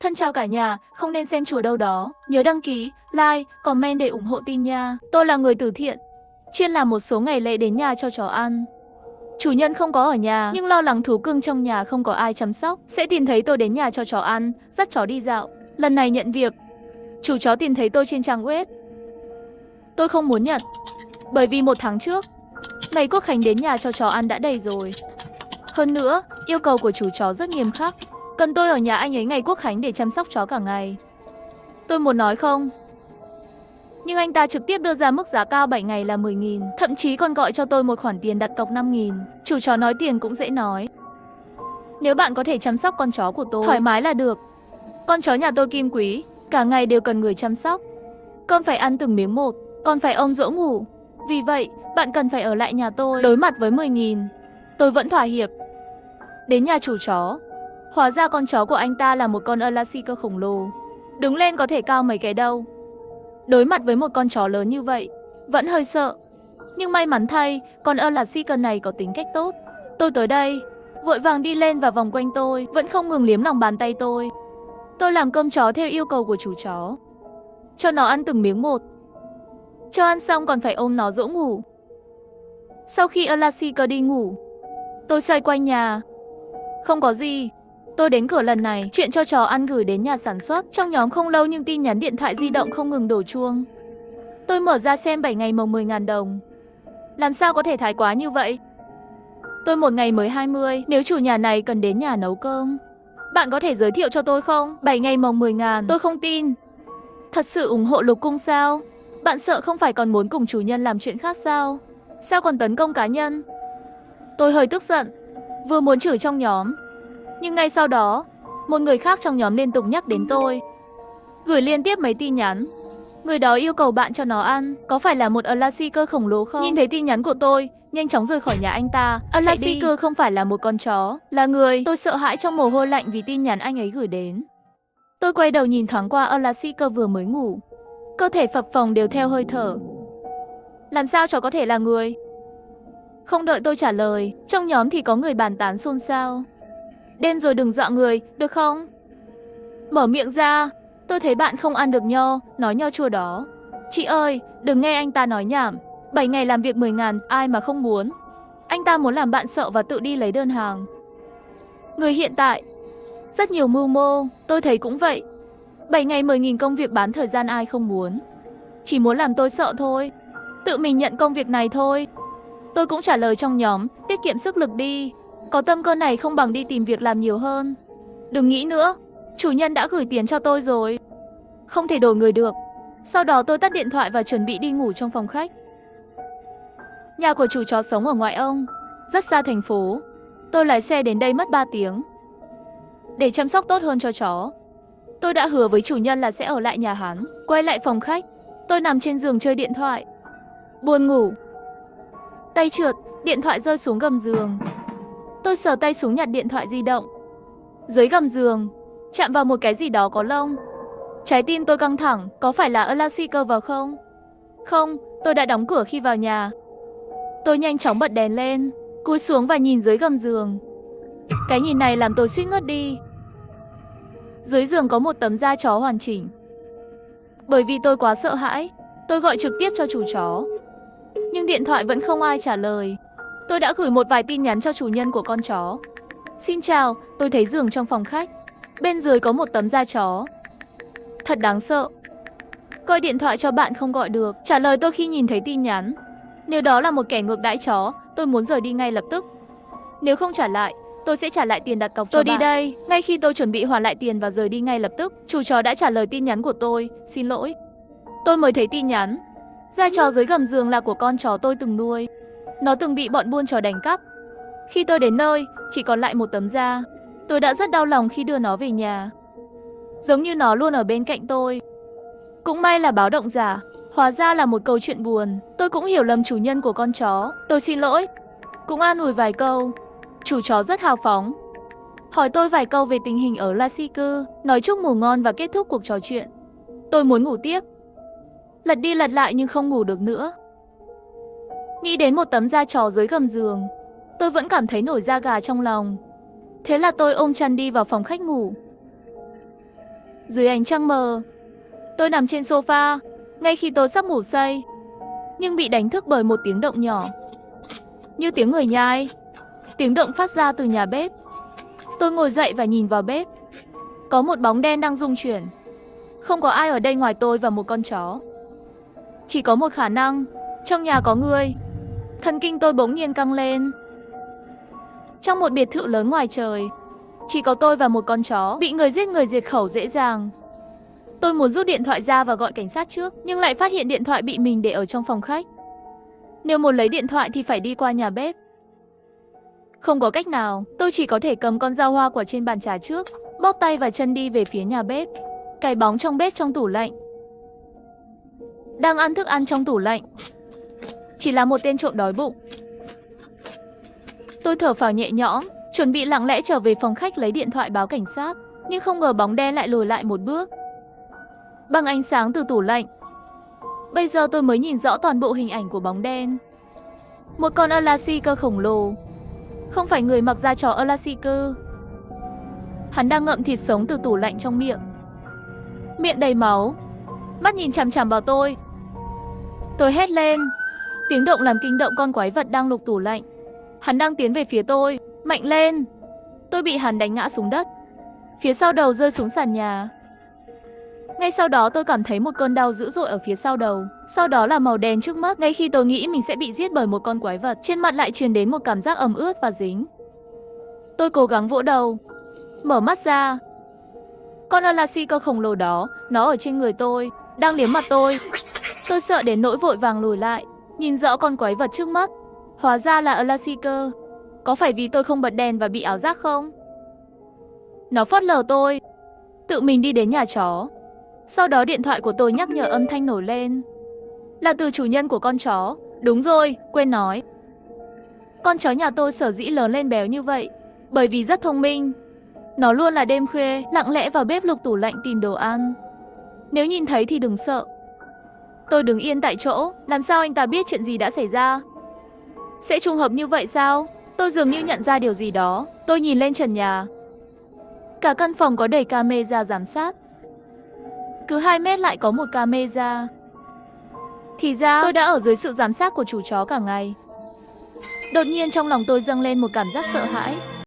Thân chào cả nhà, không nên xem chùa đâu đó. Nhớ đăng ký, like, comment để ủng hộ tin nha. Tôi là người từ thiện, chuyên làm một số ngày lễ đến nhà cho chó ăn. Chủ nhân không có ở nhà, nhưng lo lắng thú cưng trong nhà không có ai chăm sóc, sẽ tìm thấy tôi đến nhà cho chó ăn, dắt chó đi dạo. Lần này nhận việc, chủ chó tìm thấy tôi trên trang web. Tôi không muốn nhận, bởi vì 1 tháng trước, ngày Quốc Khánh đến nhà cho chó ăn đã đầy rồi. Hơn nữa, yêu cầu của chủ chó rất nghiêm khắc, cần tôi ở nhà anh ấy ngày Quốc Khánh để chăm sóc chó cả ngày. Tôi muốn nói không, nhưng anh ta trực tiếp đưa ra mức giá cao 7 ngày là 10.000, thậm chí còn gọi cho tôi một khoản tiền đặt cọc 5.000. Chủ chó nói tiền cũng dễ nói. Nếu bạn có thể chăm sóc con chó của tôi thoải mái là được. Con chó nhà tôi kim quý, cả ngày đều cần người chăm sóc. Cơm phải ăn từng miếng một, còn phải ôm dỗ ngủ. Vì vậy, bạn cần phải ở lại nhà tôi. Đối mặt với 10.000, tôi vẫn thỏa hiệp. Đến nhà chủ chó, hóa ra con chó của anh ta là một con Alaskan khổng lồ, đứng lên có thể cao mấy cái đâu. Đối mặt với một con chó lớn như vậy, vẫn hơi sợ. Nhưng may mắn thay, con Alaskan này có tính cách tốt. Tôi tới đây, vội vàng đi lên và vòng quanh tôi, vẫn không ngừng liếm lòng bàn tay tôi. Tôi làm cơm chó theo yêu cầu của chủ chó, cho nó ăn từng miếng một. Cho ăn xong còn phải ôm nó dỗ ngủ. Sau khi Alaskan đi ngủ, tôi xoay quanh nhà. Không có gì. Tôi đến cửa lần này, chuyện cho chó ăn gửi đến nhà sản xuất. Trong nhóm không lâu nhưng tin nhắn điện thoại di động không ngừng đổ chuông. Tôi mở ra xem 7 ngày mồng 10.000 đồng. Làm sao có thể thái quá như vậy? Tôi một ngày mới 20, nếu chủ nhà này cần đến nhà nấu cơm, bạn có thể giới thiệu cho tôi không? 7 ngày mồng 10.000, tôi không tin. Thật sự ủng hộ Lục Cung sao? Bạn sợ không phải còn muốn cùng chủ nhân làm chuyện khác sao? Sao còn tấn công cá nhân? Tôi hơi tức giận, vừa muốn chửi trong nhóm, nhưng ngay sau đó, một người khác trong nhóm liên tục nhắc đến tôi, gửi liên tiếp mấy tin nhắn. Người đó yêu cầu bạn cho nó ăn, có phải là một Alaskan khổng lồ không? Nhìn thấy tin nhắn của tôi, nhanh chóng rời khỏi nhà anh ta. Alaskan không phải là một con chó, là người. Tôi sợ hãi trong mồ hôi lạnh vì tin nhắn anh ấy gửi đến. Tôi quay đầu nhìn thoáng qua Alaskan vừa mới ngủ, cơ thể phập phồng đều theo hơi thở. Làm sao chó có thể là người? Không đợi tôi trả lời, trong nhóm thì có người bàn tán xôn xao. Đêm rồi đừng dọa người, được không? Mở miệng ra, tôi thấy bạn không ăn được nho, nói nho chua đó. Chị ơi, đừng nghe anh ta nói nhảm. 7 ngày làm việc 10.000, ai mà không muốn. Anh ta muốn làm bạn sợ và tự đi lấy đơn hàng. Người hiện tại, rất nhiều mưu mô, tôi thấy cũng vậy. 7 ngày 10.000 công việc bán thời gian ai không muốn. Chỉ muốn làm tôi sợ thôi. Tự mình nhận công việc này thôi. Tôi cũng trả lời trong nhóm, tiết kiệm sức lực đi. Có tâm cơ này không bằng đi tìm việc làm nhiều hơn. Đừng nghĩ nữa, chủ nhân đã gửi tiền cho tôi rồi. Không thể đổi người được. Sau đó tôi tắt điện thoại và chuẩn bị đi ngủ trong phòng khách. Nhà của chủ chó sống ở ngoại ông, rất xa thành phố. Tôi lái xe đến đây mất 3 tiếng. Để chăm sóc tốt hơn cho chó, tôi đã hứa với chủ nhân là sẽ ở lại nhà hắn. Quay lại phòng khách, tôi nằm trên giường chơi điện thoại. Buồn ngủ. Tay trượt, điện thoại rơi xuống gầm giường. Tôi sờ tay xuống nhặt điện thoại di động. Dưới gầm giường, chạm vào một cái gì đó có lông. Trái tim tôi căng thẳng, có phải là Alaskan vào không? Không, tôi đã đóng cửa khi vào nhà. Tôi nhanh chóng bật đèn lên, cúi xuống và nhìn dưới gầm giường. Cái nhìn này làm tôi suýt ngất đi. Dưới giường có một tấm da chó hoàn chỉnh. Bởi vì tôi quá sợ hãi, tôi gọi trực tiếp cho chủ chó. Nhưng điện thoại vẫn không ai trả lời. Tôi đã gửi một vài tin nhắn cho chủ nhân của con chó. Xin chào, tôi thấy giường trong phòng khách. Bên dưới có một tấm da chó. Thật đáng sợ. Gọi điện thoại cho bạn không gọi được. Trả lời tôi khi nhìn thấy tin nhắn. Nếu đó là một kẻ ngược đãi chó, tôi muốn rời đi ngay lập tức. Nếu không trả lại, tôi sẽ trả lại tiền đặt cọc cho bạn. Tôi đi đây. Ngay khi tôi chuẩn bị hoàn lại tiền và rời đi ngay lập tức, chủ chó đã trả lời tin nhắn của tôi. Xin lỗi. Tôi mới thấy tin nhắn. Da chó dưới gầm giường là của con chó tôi từng nuôi. Nó từng bị bọn buôn chó đánh cắp. Khi tôi đến nơi, chỉ còn lại một tấm da. Tôi đã rất đau lòng khi đưa nó về nhà. Giống như nó luôn ở bên cạnh tôi. Cũng may là báo động giả, hóa ra là một câu chuyện buồn. Tôi cũng hiểu lầm chủ nhân của con chó. Tôi xin lỗi. Cũng an ủi vài câu. Chủ chó rất hào phóng, hỏi tôi vài câu về tình hình ở Alaskan, nói chúc ngủ ngon và kết thúc cuộc trò chuyện. Tôi muốn ngủ tiếp. Lật đi lật lại nhưng không ngủ được nữa. Nghĩ đến một tấm da chó dưới gầm giường, tôi vẫn cảm thấy nổi da gà trong lòng. Thế là tôi ôm chăn đi vào phòng khách ngủ. Dưới ánh trăng mờ, tôi nằm trên sofa, ngay khi tôi sắp ngủ say, nhưng bị đánh thức bởi một tiếng động nhỏ, như tiếng người nhai. Tiếng động phát ra từ nhà bếp. Tôi ngồi dậy và nhìn vào bếp. Có một bóng đen đang rung chuyển. Không có ai ở đây ngoài tôi và một con chó. Chỉ có một khả năng, trong nhà có người. Thần kinh tôi bỗng nhiên căng lên. Trong một biệt thự lớn ngoài trời, chỉ có tôi và một con chó bị người diệt khẩu dễ dàng. Tôi muốn rút điện thoại ra và gọi cảnh sát trước, nhưng lại phát hiện điện thoại bị mình để ở trong phòng khách. Nếu muốn lấy điện thoại thì phải đi qua nhà bếp. Không có cách nào, tôi chỉ có thể cầm con dao hoa quả trên bàn trà trước, bóp tay và chân đi về phía nhà bếp. Cái bóng trong bếp trong tủ lạnh, đang ăn thức ăn trong tủ lạnh, chỉ là một tên trộm đói bụng. Tôi thở phào nhẹ nhõm, chuẩn bị lặng lẽ trở về phòng khách lấy điện thoại báo cảnh sát, nhưng không ngờ bóng đen lại lùi lại một bước. Bằng ánh sáng từ tủ lạnh, bây giờ tôi mới nhìn rõ toàn bộ hình ảnh của bóng đen. Một con Alasika khổng lồ, không phải người mặc da chó Alasika. Hắn đang ngậm thịt sống từ tủ lạnh trong miệng. Miệng đầy máu, mắt nhìn chằm chằm vào tôi. Tôi hét lên. Tiếng động làm kinh động con quái vật đang lục tủ lạnh. Hắn đang tiến về phía tôi, mạnh lên. Tôi bị hắn đánh ngã xuống đất, phía sau đầu rơi xuống sàn nhà. Ngay sau đó tôi cảm thấy một cơn đau dữ dội ở phía sau đầu. Sau đó là màu đen trước mắt. Ngay khi tôi nghĩ mình sẽ bị giết bởi một con quái vật, trên mặt lại truyền đến một cảm giác ẩm ướt và dính. Tôi cố gắng vỗ đầu, mở mắt ra. Con Alasika khổng lồ đó, nó ở trên người tôi, đang liếm mặt tôi. Tôi sợ đến nỗi vội vàng lùi lại, nhìn rõ con quái vật trước mắt. Hóa ra là Alasika. Có phải vì tôi không bật đèn và bị ảo giác không? Nó phớt lờ tôi, tự mình đi đến nhà chó. Sau đó điện thoại của tôi nhắc nhở âm thanh nổi lên. Là từ chủ nhân của con chó. Đúng rồi, quên nói. Con chó nhà tôi sở dĩ lớn lên béo như vậy bởi vì rất thông minh. Nó luôn là đêm khuya, lặng lẽ vào bếp lục tủ lạnh tìm đồ ăn. Nếu nhìn thấy thì đừng sợ. Tôi đứng yên tại chỗ, làm sao anh ta biết chuyện gì đã xảy ra? Sẽ trùng hợp như vậy sao? Tôi dường như nhận ra điều gì đó. Tôi nhìn lên trần nhà. Cả căn phòng có đầy camera giám sát. Cứ 2 mét lại có một camera. Thì ra tôi đã ở dưới sự giám sát của chủ chó cả ngày. Đột nhiên trong lòng tôi dâng lên một cảm giác sợ hãi.